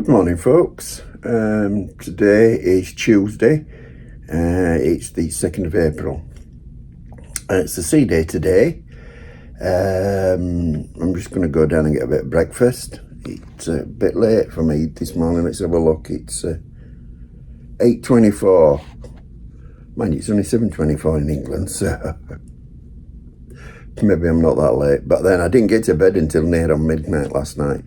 Good morning, folks. Today is Tuesday. It's the 2nd of April. It's a sea day today. I'm just going to go down and get a bit of breakfast. It's a bit late for me this morning. Let's have a look. It's 8:24. Mind you, it's only 7:24 in England, so maybe I'm not that late. But then I didn't get to bed until near on midnight last night.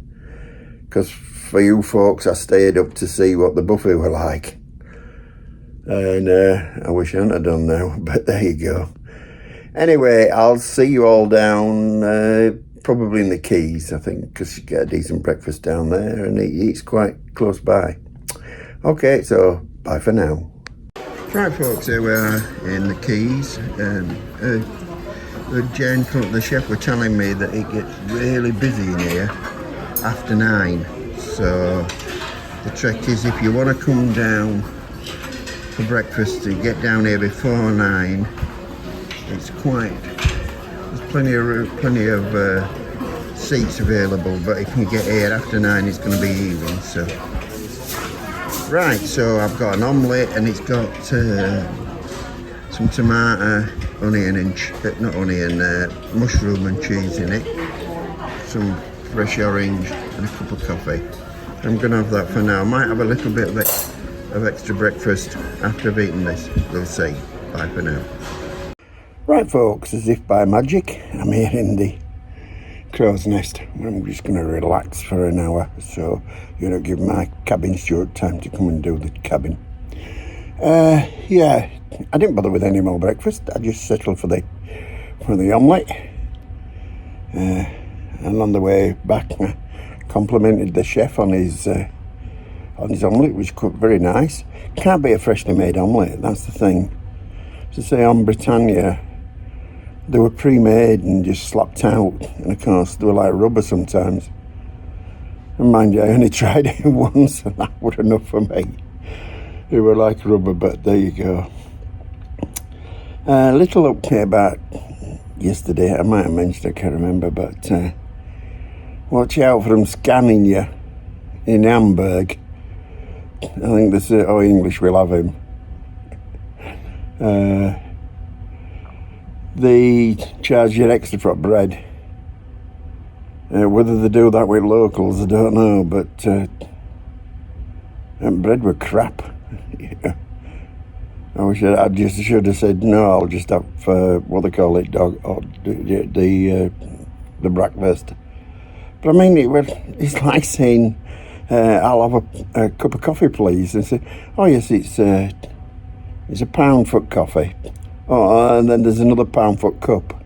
Because for you folks, I stayed up to see what the buffet were like. And I wish I hadn't done now, but there you go. Anyway, I'll see you all down, probably in the Keys, I think, because you get a decent breakfast down there, and it's quite close by. Okay, so bye for now. Right, folks, here we are in the Keys. The chef were telling me that it gets really busy in here after 9. So the trick is, if you want to come down for breakfast, to get down here before 9. There's plenty of seats available, but if you get here after 9, it's going to be even. So right, so I've got an omelette, and it's got some tomato, mushroom and cheese in it, some fresh orange, and a cup of coffee. I'm going to have that for now. I might have a little bit of extra breakfast after I've eaten this. We'll see. Bye for now. Right, folks, as if by magic, I'm here in the crow's nest. I'm just going to relax for an hour, so give my cabin steward time to come and do the cabin. Yeah, I didn't bother with any more breakfast. I just settled for the omelette. And on the way back, I complimented the chef on his omelette, which was very nice. Can't be a freshly made omelette, that's the thing. To say on Britannia, they were pre-made and just slapped out, and of course they were like rubber sometimes. And mind you, I only tried it once, and that was enough for me. They were like rubber, but there you go. A little update about yesterday, I might have mentioned, I can't remember, but watch out for them scanning you in Hamburg. I think English will have him. They charge you extra for bread. Whether they do that with locals, I don't know, but bread were crap. Yeah. I just should have said, no, I'll just have, what they call it, the breakfast. But I mean, it's like saying, I'll have a cup of coffee, please. And say, oh yes, it's a pound-foot coffee. Oh, and then there's another pound-foot cup.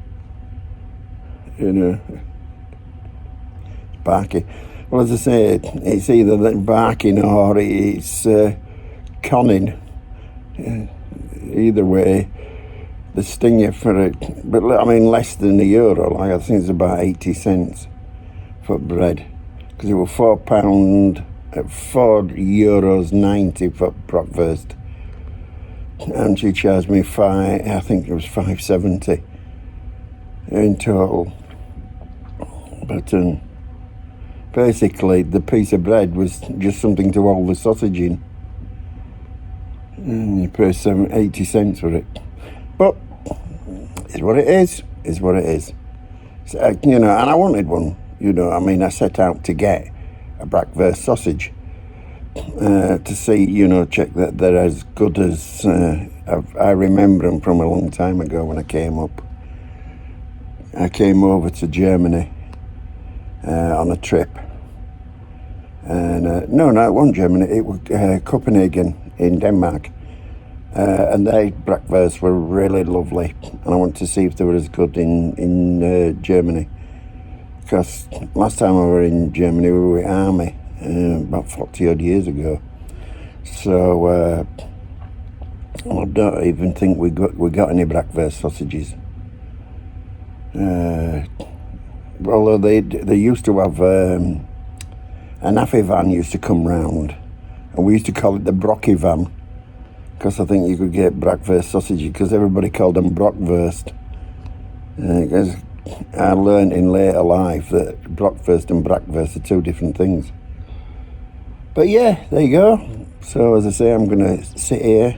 Barking. Well, as I say, it's either barking or it's conning. Either way, they sting you for it. But I mean, less than €1. Like, I think it's about 80 cents for bread. Because it was €4.90 for breakfast. And she charged me I think it was $5.70 in total. But basically, the piece of bread was just something to hold the sausage in. And you pay 80 cents for it. But it's what it is. It's what it is. So, and I wanted one. I set out to get a breakfast sausage. To see, check that they're as good as I remember them from a long time ago when I came up. I came over to Germany on a trip. And no, it wasn't Germany, it was Copenhagen in Denmark. And their breakfasts were really lovely. And I wanted to see if they were as good in Germany. Because last time I were in Germany, we were with Army. About 40 odd years ago. So I don't even think we got any breakfast sausages. Although they used to have an Affy van used to come round, and we used to call it the Brocky van, because I think you could get breakfast sausages because everybody called them Brockwurst. Because I learned in later life that breakfast and breakfast are two different things. But yeah, there you go. So as I say, I'm going to sit here,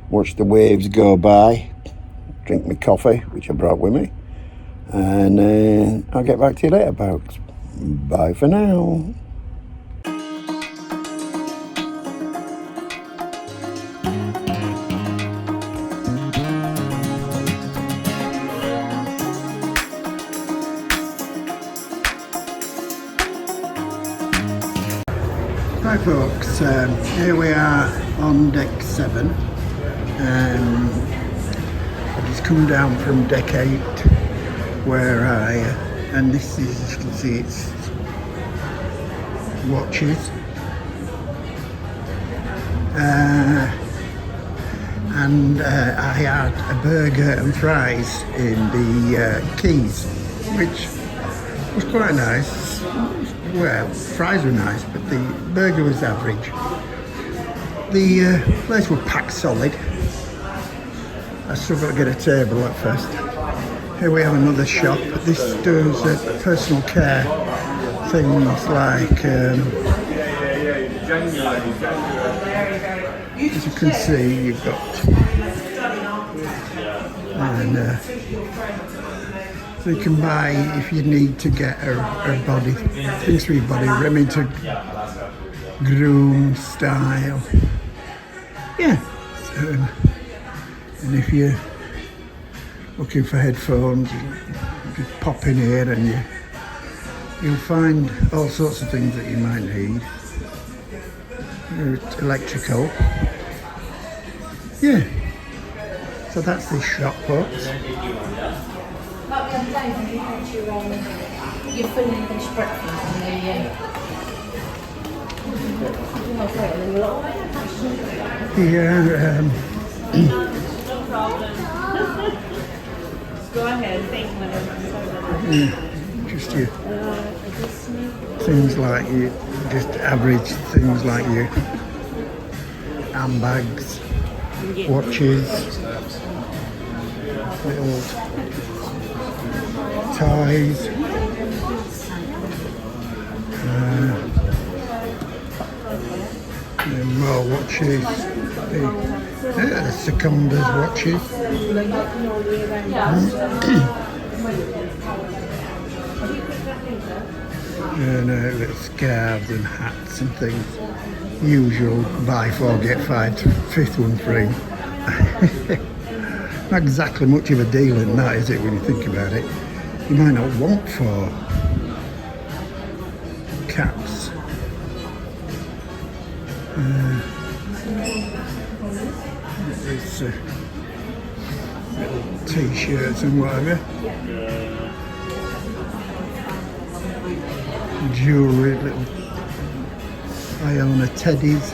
watch the waves go by, drink my coffee, which I brought with me, and I'll get back to you later, folks. Bye for now. Right folks, here we are on deck 7. I've just come down from deck 8 where and this is, as you can see, it's watches. And I had a burger and fries in the Keys, which was quite nice. Well, fries were nice, but the burger was average. The place were packed solid. I struggled to get a table at first. Here we have another shop. This does personal care things like, as you can see, you've got, and so you can buy if you need to get a body, things for your body, Remington groom style. Yeah. So, and if you're looking for headphones, you just pop in here and you'll find all sorts of things that you might need. Electrical. Yeah. So that's this shop, folks. Your full English breakfast and Yeah. Go ahead, thank you. Just your things like you, just average things like your handbags, watches, little toys, more watches, the Seconda's watches. And little scarves and hats and things. Usual buy 4 get 5, fifth one free. Not exactly much of a deal in that, is it, when you think about it? You might not want 4 caps. It's little t-shirts and whatever. Jewellery, little Iona teddies.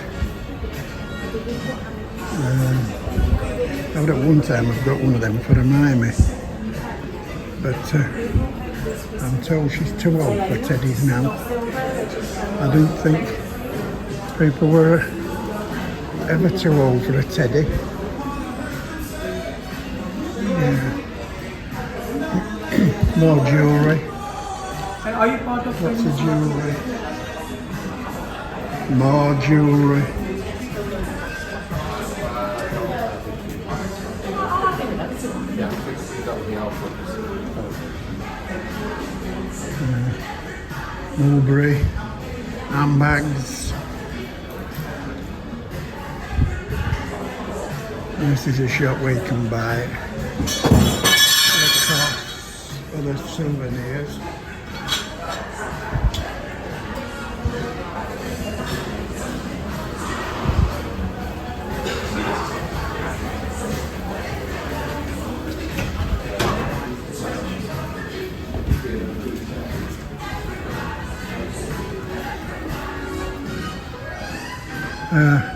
At one time I've got one of them for a Miami, but I'm told she's too old for teddies now. I don't think people were ever too old for a teddy. Yeah. More jewellery. Are you part of Lots of jewellery. More jewellery. Mulberry, handbags. This is a shop where you can buy other souvenirs.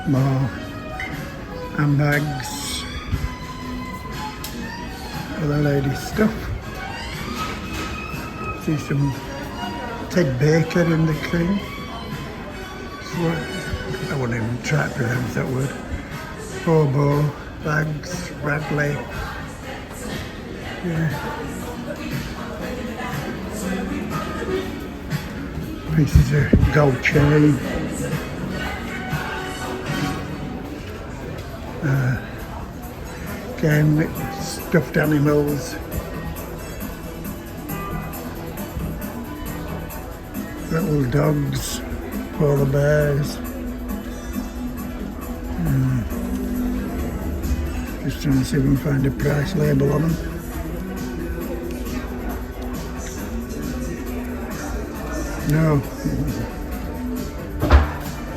More handbags, other ladies' stuff. See some Ted Baker in the thing. So, I wouldn't even try to pronounce that word. Bobo, bags, Bradley. Yeah. Pieces of gold chain. Again, stuffed animals. Little dogs, polar bears. Just trying to see if we can find a price label on them. No.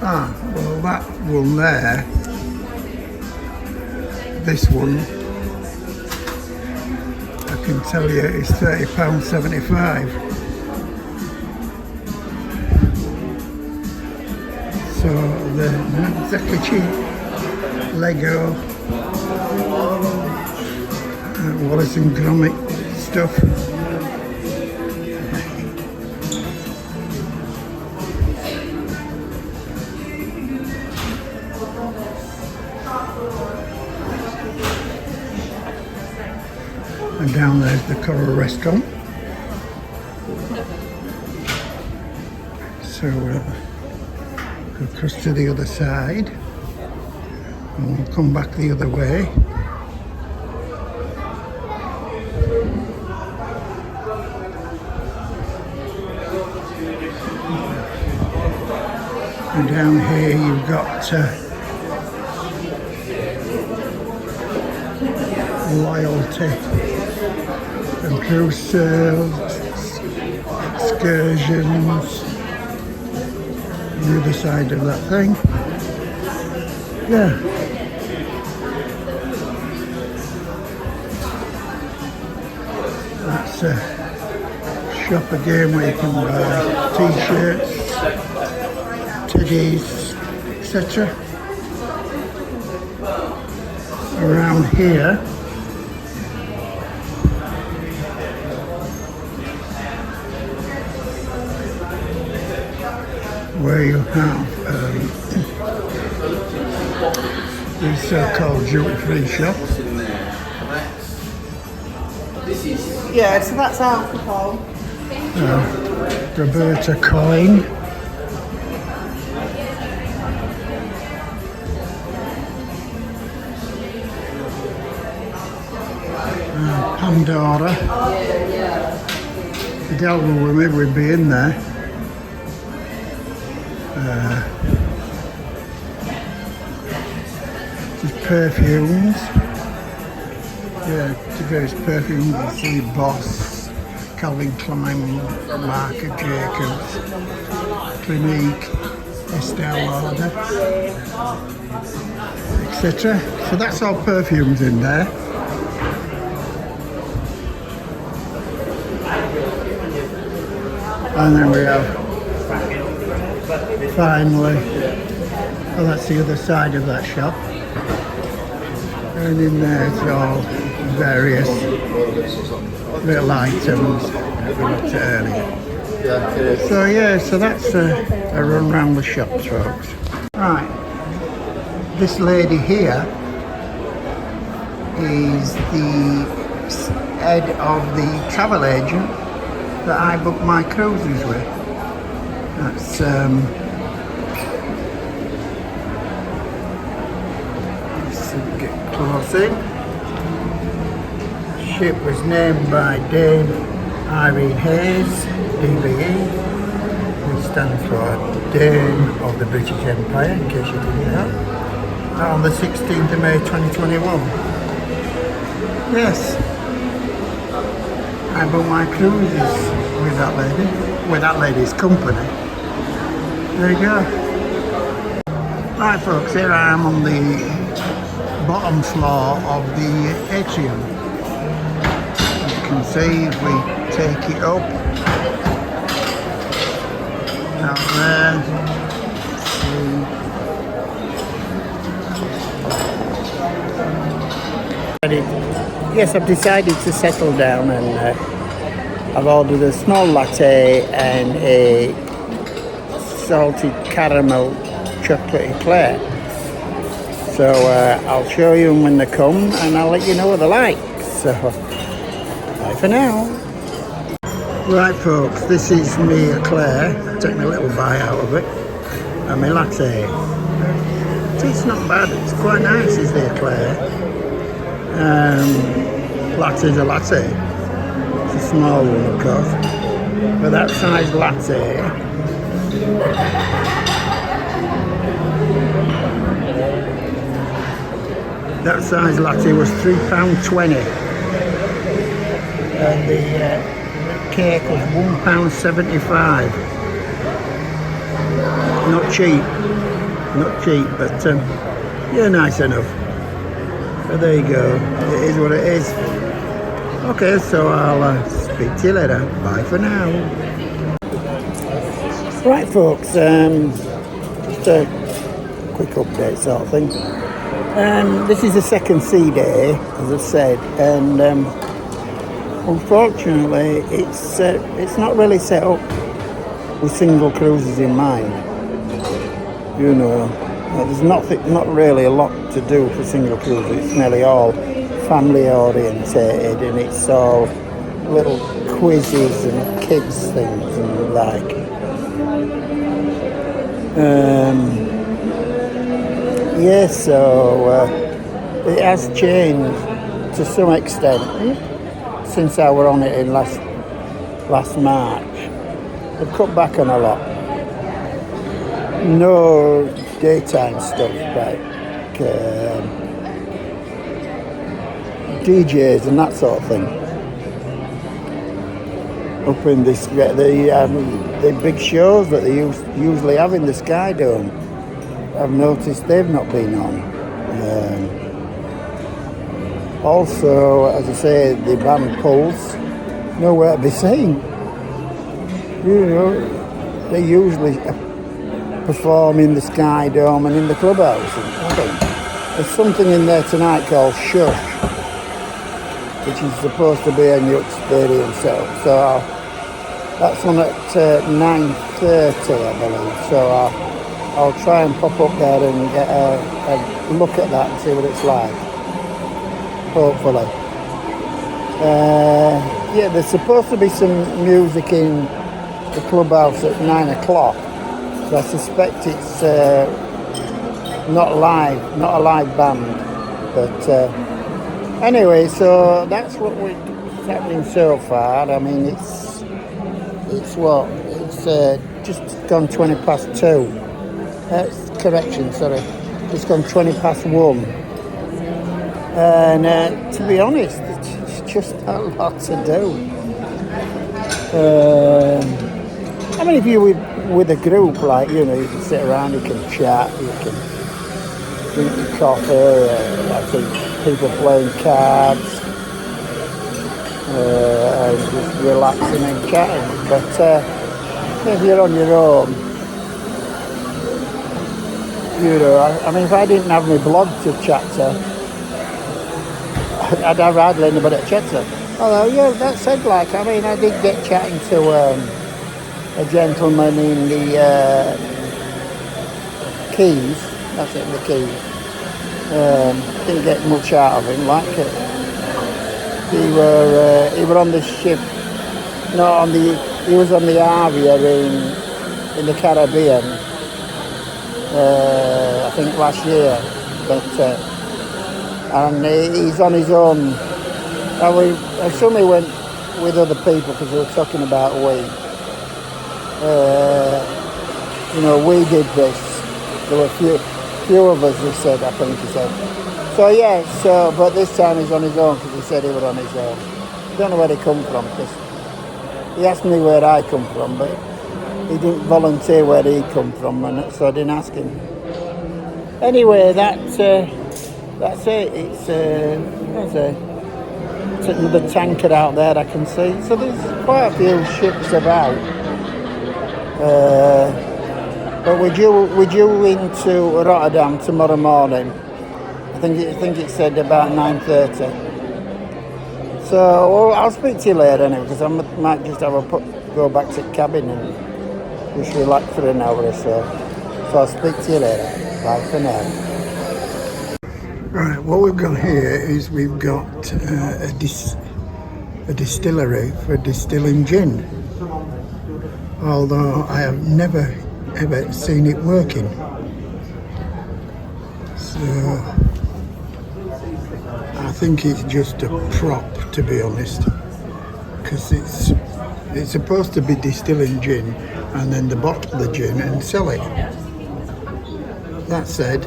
Ah, well that one there, this one, I can tell you is £30.75. So they're not exactly cheap. Lego, Wallace and Gromit stuff. And down there's the Coral Restaurant. So go across to the other side and we'll come back the other way. And down here you've got loyalty and cruise sails, excursions, the other side of that thing. Yeah. That's a shop again where you can buy t-shirts, teddies, etc. Around here where you have these so-called duty-free shops. Yeah, so that's alcohol. Roberta coin. Pandora. The devil with me would be in there. Just perfumes. Yeah, to various perfumes. You see Boss, Calvin Klein, Marc Jacobs, Clinique, Estée Lauder, etc. So that's all perfumes in there. And then we have, finally, well that's the other side of that shop. And in there it's all various little items that we looked at earlier. So yeah, so that's a run around the shops, folks. Right, this lady here is the head of the travel agent that I book my cruises with. That's let's get close in. Ship was named by Dame Irene Hayes, DBE, which stands for Dame of the British Empire, in case you didn't know, on the 16th of May 2021. Yes, I booked my cruises with that lady, with that lady's company. There you go. Right folks, here I am on the bottom floor of the atrium. As you can see, if we take it up, out there, yes, I've decided to settle down and I've ordered a small latte and a salted caramel chocolate eclair. So I'll show you them when they come and I'll let you know what they're like. So, bye for now. Right folks, this is me eclair. Taking a little bite out of it. And my latte. It's not bad, it's quite nice is the eclair. Latte's a latte. It's a small one of course. But that size latte. That size latte was £3.20. And the cake was £1.75. Not cheap, but yeah, nice enough. So there you go. It is what it is. Okay, so I'll speak to you later. Bye for now. Right, folks. Just a quick update sort of thing. This is the second sea day, as I said, and unfortunately, it's not really set up with single cruises in mind. You know, there's not really a lot to do for single cruises. It's nearly all family orientated, and it's all little quizzes and kids things and like. Yeah, so it has changed to some extent since I were on it in last March. They've cut back on a lot. No daytime stuff like DJs and that sort of thing. Up in the big shows that they usually have in the Sky Dome, I've noticed they've not been on. Also, as I say, the band Pulse, nowhere to be seen. You know, they usually perform in the Sky Dome and in the clubhouse. I think there's something in there tonight called Shush, which is supposed to be a new experience. So that's on at 9:30, I believe. So I'll try and pop up there and get a look at that and see what it's like. Hopefully. Yeah, there's supposed to be some music in the clubhouse at 9 o'clock. But I suspect it's not a live band. But anyway, so that's what's happening so far. I mean, it's just gone 20 past 2. Correction, sorry. It's gone 20 past 1. And to be honest, it's just a lot to do. I mean, if you're with a group, like, you know, you can sit around, you can chat, you can drink your coffee, I think people playing cards, and just relaxing and chatting. But if you're on your own, you know, I mean, if I didn't have my blog to chat to, I'd have hardly anybody to chat to. Although, yeah, that said, like, I mean, I did get chatting to a gentleman in the Keys. That's it, the Keys. Didn't get much out of him, like it. He were on the ship. No, he was on the Aria in the Caribbean. I think last year, but and he's on his own. I assume he went with other people because they were talking about weed. You know, we did this. There were few of us who said, I think he said. So yeah, but this time he's on his own because he said he was on his own. I don't know where he come from because he asked me where I come from, but he didn't volunteer where he come from, and so I didn't ask him. Anyway, that's it. It's another tanker out there I can see. So there's quite a few ships about. But we're due into Rotterdam tomorrow morning. I think it said about 9:30. So well, I'll speak to you later anyway, because I might just go back to the cabin and just relax for an hour or so. So I'll speak to you later. Bye for now. Right, what we've got here is we've got a distillery for distilling gin. although I have never ever seen it working. So I think it's just a prop, to be honest, because it's supposed to be distilling gin and then they bottle the gin and sell it. That said,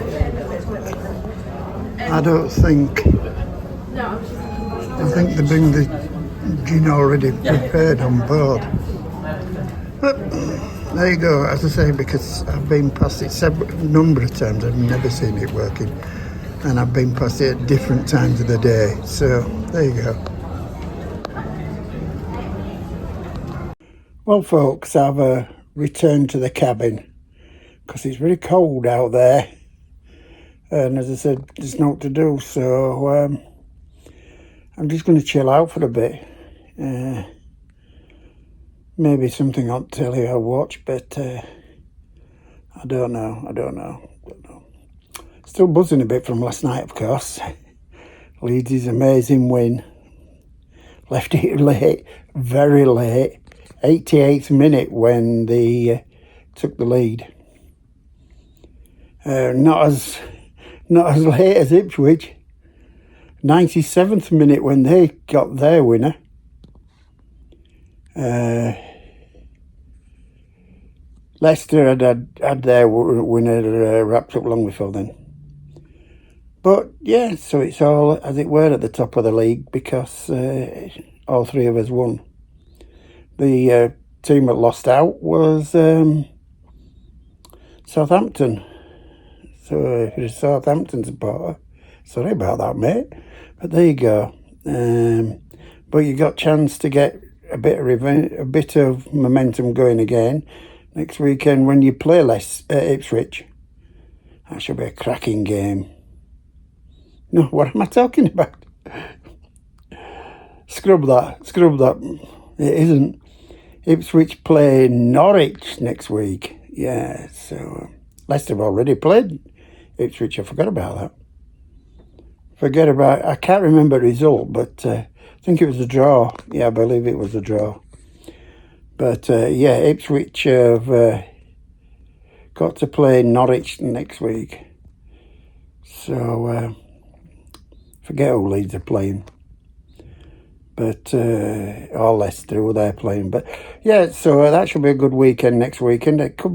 I think they bring the gin already prepared on board. But there you go, as I say, because I've been past it a number of times, I've never seen it working, and I've been past it at different times of the day. So there you go. Well, folks, I've returned to the cabin because it's very cold out there, and as I said, there's naught to do, so I'm just going to chill out for a bit. Maybe something on telly I'll watch, but I don't know. Still buzzing a bit from last night, of course. Leeds' amazing win. Left it late, very late. 88th minute when they took the lead. Not as late as Ipswich. 97th minute when they got their winner. Leicester had their winner wrapped up long before then. But yeah, so it's all as it were at the top of the league because all three of us won. The team that lost out was Southampton. So if you're a Southampton supporter, sorry about that, mate. But there you go. But you got chance to get a bit of momentum going again next weekend when you play Ipswich. That should be a cracking game. No, what am I talking about? Scrub that. It isn't. Ipswich play Norwich next week. Yeah, so Leicester have already played Ipswich. I forgot about that. I can't remember the result, but I think it was a draw. Yeah, I believe it was a draw. But yeah, Ipswich have got to play Norwich next week. So forget who Leeds are playing. But or Leicester, who they're playing. But yeah, so that should be a good weekend next weekend. It could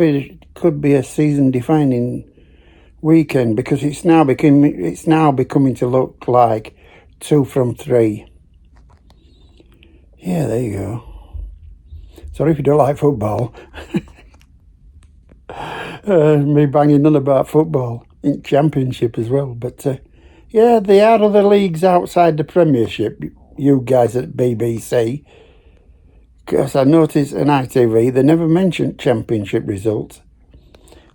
be a season-defining weekend because it's now becoming to look like 2 from 3. Yeah, there you go. Sorry if you don't like football. Me banging on about football in Championship as well. But yeah, they are other leagues outside the Premiership. You guys at BBC, because I noticed on ITV they never mention Championship results.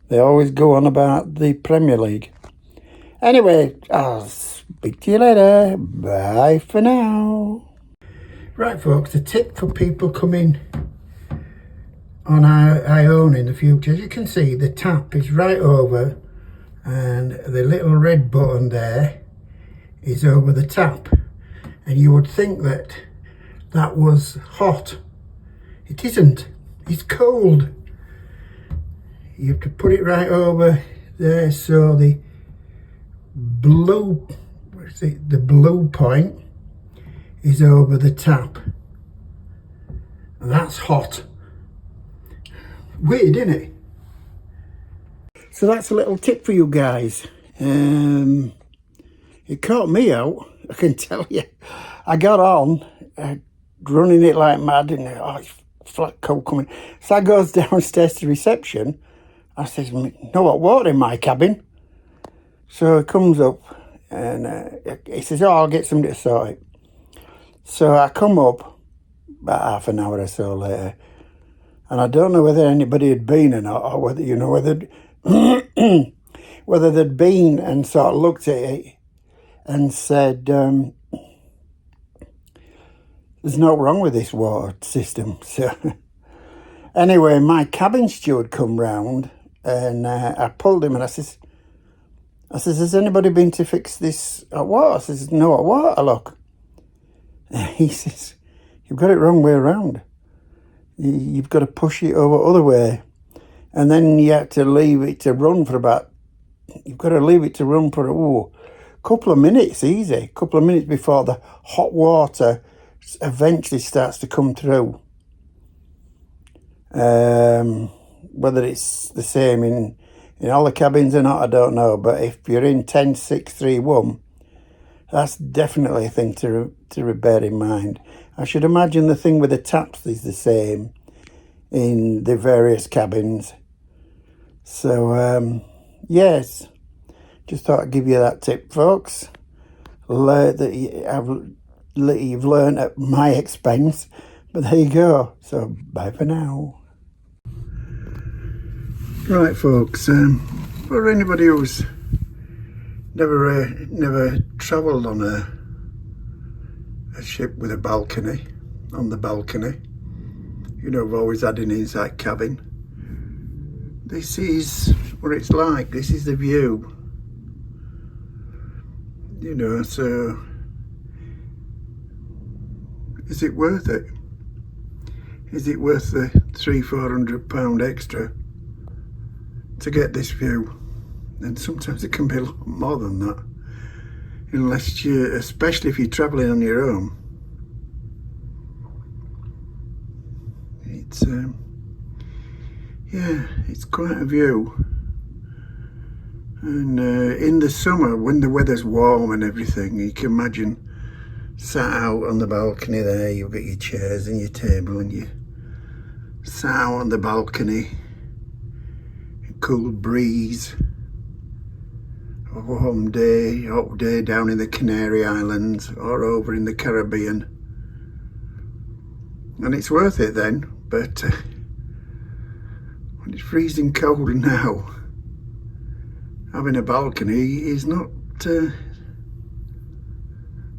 They always go on about the Premier League. Anyway, I'll speak to you later. Bye for now. Right, folks, a tip for people coming on Ione in the future. As you can see, the tap is right over and the little red button there is over the tap. And you would think that was hot. It isn't. It's cold. You have to put it right over there so the blue point is over the tap. That's hot. Weird, isn't it? So that's a little tip for you guys. It caught me out, I can tell you. I got on, running it like mad, and it's flat cold coming. So I goes downstairs to reception. I says, no hot water in my cabin. So he comes up and he says, I'll get somebody to sort it. So I come up about half an hour or so later, and I don't know whether anybody had been or not, or whether, whether they'd been and sort of looked at it and said, there's no wrong with this water system. So anyway, my cabin steward come round and I pulled him and I says, has anybody been to fix this hot water? I says, no hot water, look. He says, you've got it wrong way around. you've got to push it over other way. And then you have to leave it to run for you've got to leave it to run for a couple of minutes, easy. A couple of minutes before the hot water eventually starts to come through. Whether it's the same in all the cabins or not, I don't know. But if you're in 10631, that's definitely a thing to bear in mind. I should imagine the thing with the taps is the same in the various cabins. So, yes, just thought I'd give you that tip, folks. That you've learned at my expense. But there you go. So, bye for now. Right, folks, for anybody who's never travelled on a ship with a balcony, on the balcony, I've always had an inside cabin. This is what it's like. This is the view. So is it worth it? Is it worth the £300-400 extra to get this view? And sometimes it can be a lot more than that, especially if you're travelling on your own. It's it's quite a view. And in the summer, when the weather's warm and everything, you can imagine sat out on the balcony there. You've got your chairs and your table, and you sat out on the balcony, a cool breeze, a warm day, hot day down in the Canary Islands or over in the Caribbean. And it's worth it then, but when it's freezing cold now, having a balcony is not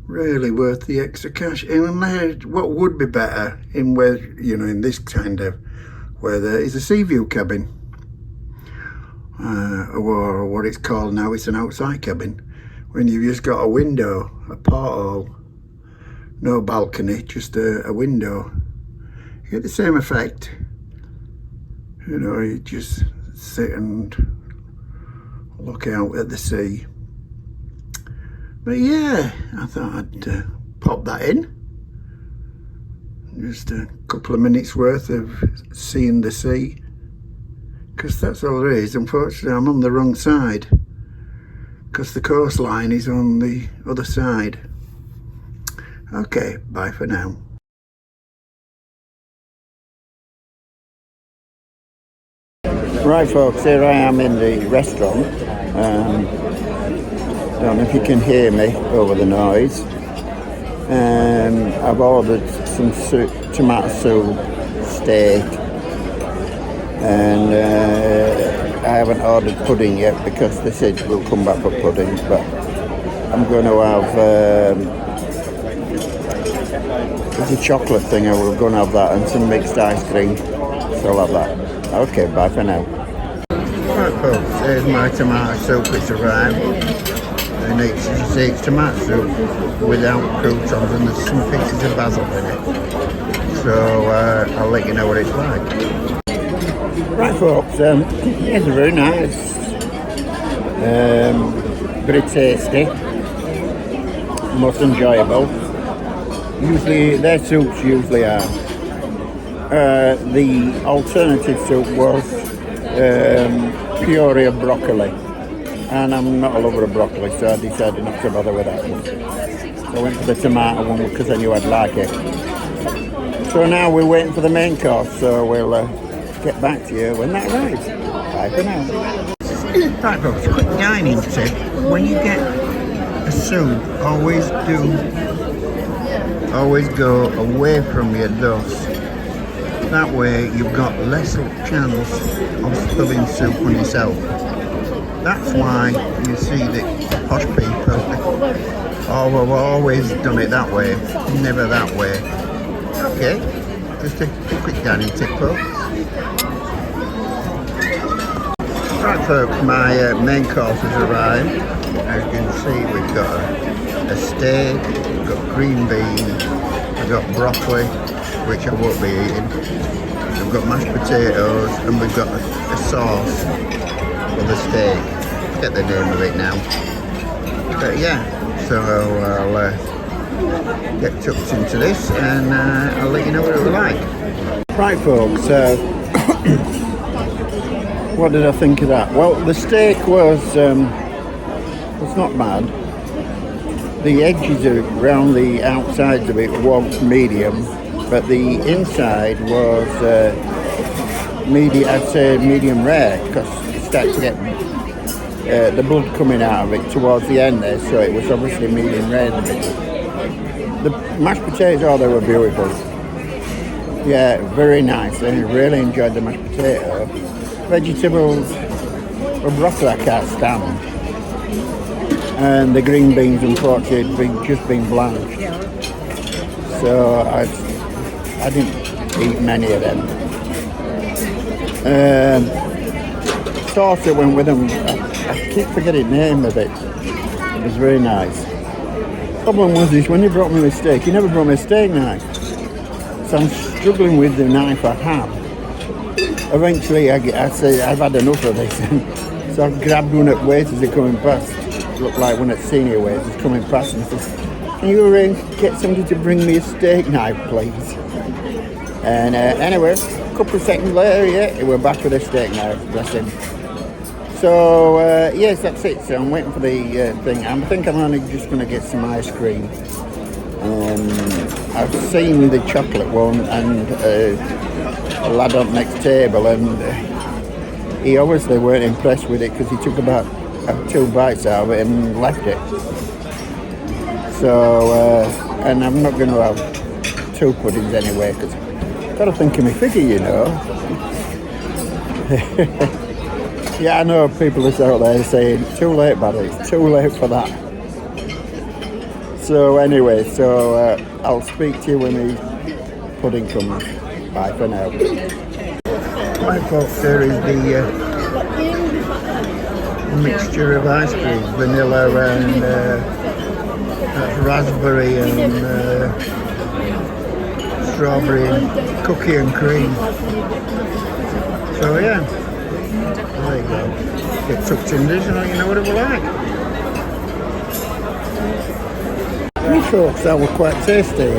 really worth the extra cash. And what would be better in this kind of weather is a sea view cabin, or what it's called now, it's an outside cabin, when you've just got a window, a porthole, no balcony, just a window. You get the same effect. You just sit and look out at the sea. But yeah, I thought I'd pop that in. Just a couple of minutes worth of seeing the sea, because that's all there is. Unfortunately, I'm on the wrong side, because the coastline is on the other side. Okay, bye for now. Right, folks, here I am in the restaurant. Don't know if you can hear me over the noise. I've ordered some tomato soup, steak, and I haven't ordered pudding yet because they said we'll come back for pudding, but I'm going to have there's a chocolate thing, I will go and have that, and some mixed ice cream, so I'll have that. Okay, bye for now. Right, folks, here's my tomato soup. It's arrived, and it's tomato soup without croutons, and there's some pieces of basil in it. So I'll let you know what it's like. Right, folks, it's very nice, very tasty, most enjoyable. Usually, their soups usually are. The alternative soup was puree of broccoli, and I'm not a lover of broccoli, so I decided not to bother with that one. So I went for the tomato one because I knew I'd like it. So now we're waiting for the main course, so we'll get back to you when that arrives. Bye for now. Right, folks, quick dining tip. When you get a soup, always go away from your dust. That way you've got less chance of spilling soup on yourself. That's why you see that posh people have always done it that way, never that way. Okay, just a quick dining tip, folks. Right, folks, my main course has arrived. As you can see, we've got a steak, we've got green beans, we've got broccoli, which I won't be eating, We've got mashed potatoes and we've got a sauce for the steak. I forget the name of it now. But yeah, so I'll get tucked into this and I'll let you know what it was like. Right folks, what did I think of that? Well, the steak was not bad. The edges around the outsides of it was medium, but the inside was medium. I'd say medium rare, because it started to get the blood coming out of it towards the end there, so it was obviously medium rare. The mashed potatoes, oh, they were beautiful. Yeah, very nice. I really enjoyed the mashed potato. Vegetables, well, broccoli I can't stand. And the green beans, unfortunately, had just been blanched. So I didn't eat many of them. Sauce that went with them, I keep forgetting the name of it. It was very nice. Problem was this, when he brought me the steak, he never brought me a steak knife. So I'm struggling with the knife I have. Eventually I said, I've had enough of this. So I grabbed one at waiters that coming past. Looked like one at senior waiters coming past and said, can you get somebody to bring me a steak knife, please? And anyway, a couple of seconds later, yeah, he went back with a steak knife, bless him. So yes, that's it. So I'm waiting for the thing. I think I'm only just going to get some ice cream. I've seen the chocolate one and a lad on the next table, and he obviously weren't impressed with it because he took about 2 bites out of it and left it. So, and I'm not going to have 2 puddings anyway because I've got to think of my figure, you know. Yeah, I know people are out there saying, too late, buddy, it's too late for that. So anyway, I'll speak to you when the pudding comes. Bye for now. Right folks, there is the mixture of ice cream, vanilla and raspberry and strawberry and cookie and cream. So yeah, there you go. Get tucked in this and let you know what it was like. Well folks, that was quite tasty.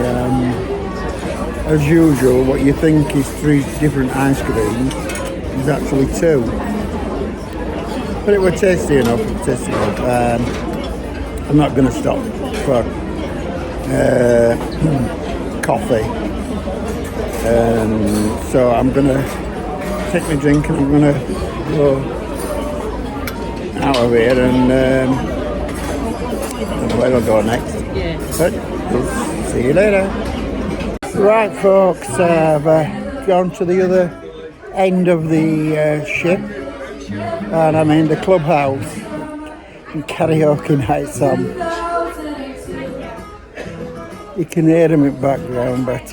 As usual, what you think is 3 different ice creams is actually 2. But it was tasty enough, I'm not going to stop for coffee. So I'm going to take my drink and I'm going to go out of here and where I'll go next. But we'll see you later. Right folks, I've gone to the other end of the ship. And I'm in the clubhouse and karaoke nights on. You can hear them in the background, but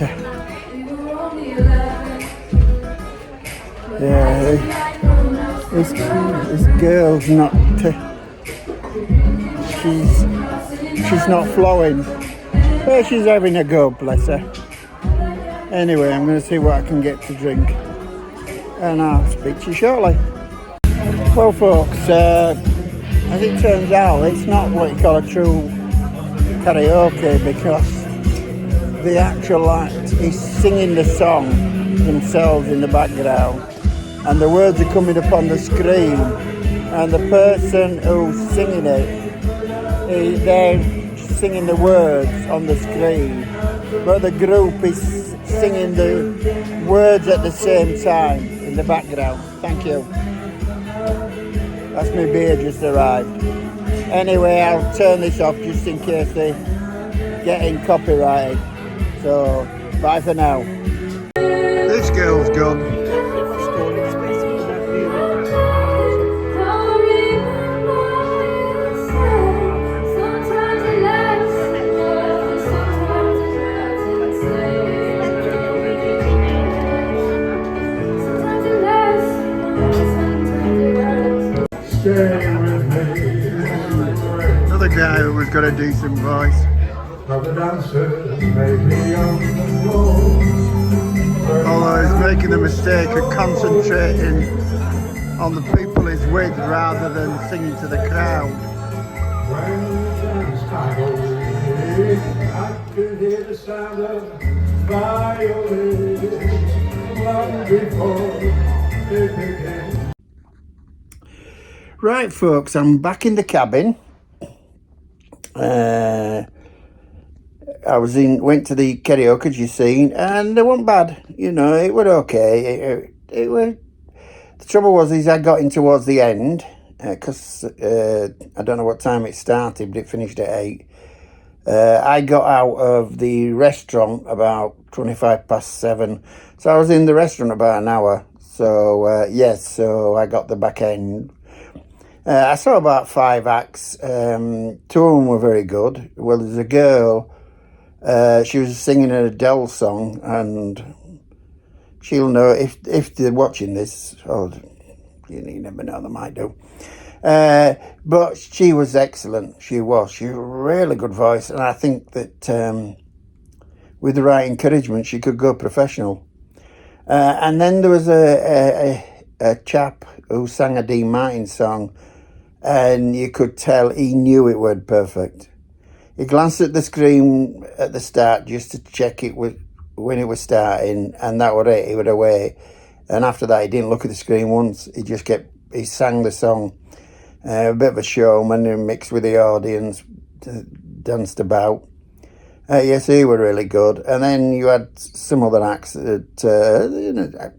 yeah, this girl's not. She's not flowing. But she's having a go, bless her. Anyway, I'm going to see what I can get to drink, and I'll speak to you shortly. Well folks, as it turns out, it's not what you call a true karaoke because the actual act is singing the song themselves in the background and the words are coming up on the screen and the person who's singing it, they're singing the words on the screen, but the group is singing the words at the same time in the background. Thank you. That's my beer just arrived. Anyway, I'll turn this off just in case they get in copyrighted. So, bye for now. This girl's gone. Another guy who's got a decent voice. Although he's making the sake of concentrating on the people he's with rather than singing to the crowd. I could hear the sound of violins long before it began. Right, folks, I'm back in the cabin. I went to the karaoke, as you've seen, and it wasn't bad. You know, it was okay. It was. The trouble was, I got in towards the end because I don't know what time it started, but it finished at 8. I got out of the restaurant about 7:25, so I was in the restaurant about an hour. So yes, so I got the back end. I saw about 5 acts. 2 of them were very good. Well, there's a girl. She was singing an Adele song, and she'll know if they're watching this. Oh, you never know, they might do. But she was excellent. She was a really good voice, and I think that with the right encouragement, she could go professional. And then there was a chap who sang a Dean Martin song, and you could tell he knew it word perfect. He glanced at the screen at the start just to check it was when it was starting, and that was it. He was away, and after that, he didn't look at the screen once. He sang the song. A bit of a showman and mixed with the audience, danced about. Yes, he were really good. And then you had some other acts that,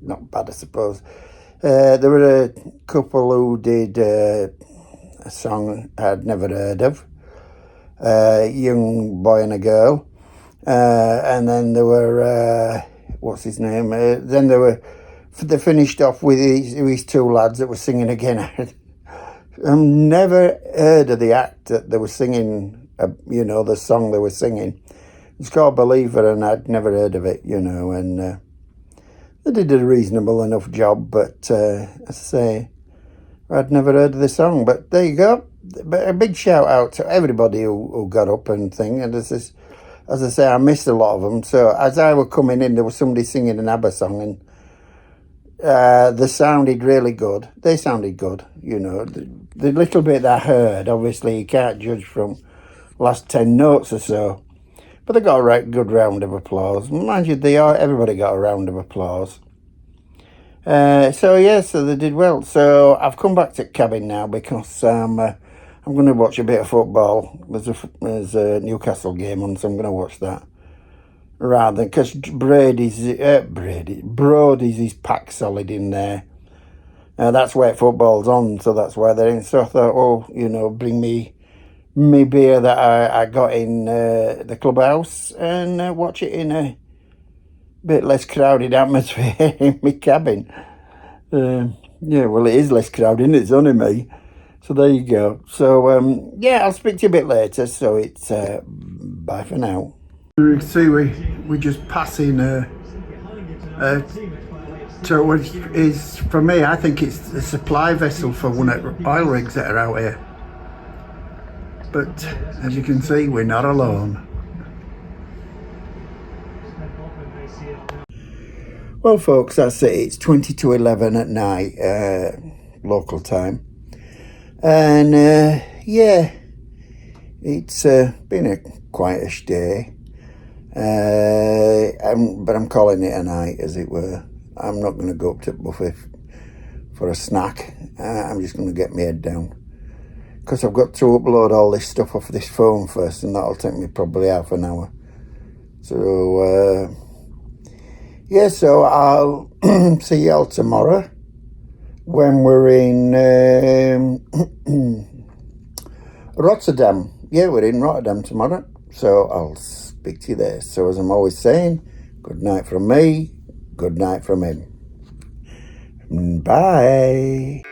not bad, I suppose. There were a couple who did a song I'd never heard of, Young Boy and a Girl. And then there were, what's his name? Then they finished off with these 2 lads that were singing again. I've never heard of the act that they were singing, the song they were singing. It's called Believer, and I'd never heard of it, and they did a reasonable enough job, but as I say, I'd never heard of the song. But there you go. But a big shout out to everybody who got up and thing. And as I say, I missed a lot of them. So as I were coming in, there was somebody singing an ABBA song, and they sounded really good. They sounded good, The little bit that I heard, obviously, you can't judge from last 10 notes or so. But they got a good round of applause. Mind you, everybody got a round of applause. So they did well. So I've come back to the cabin now because I'm going to watch a bit of football. There's a Newcastle game on, so I'm going to watch that. Rather, because Brody's is packed solid in there. That's where football's on, so that's why they're in. So I thought, bring me beer that I got in the clubhouse and watch it in a bit less crowded atmosphere in my cabin. Well, it is less crowded, it's only me. So there you go. So, I'll speak to you a bit later. So it's bye for now. You can see we're just passing so which is, for me, I think it's a supply vessel for one of the oil rigs that are out here. But as you can see, we're not alone. Well, folks, that's it. It's 20 to 11 at night, local time. And it's been a quietish day. But I'm calling it a night, as it were. I'm not going to go up to the buffet for a snack. I'm just going to get my head down, because I've got to upload all this stuff off this phone first, and that'll take me probably half an hour. So so I'll see y'all tomorrow when we're in Rotterdam. Yeah, we're in Rotterdam tomorrow, so I'll speak to you there. So as I'm always saying, good night from me, good night from him. Bye.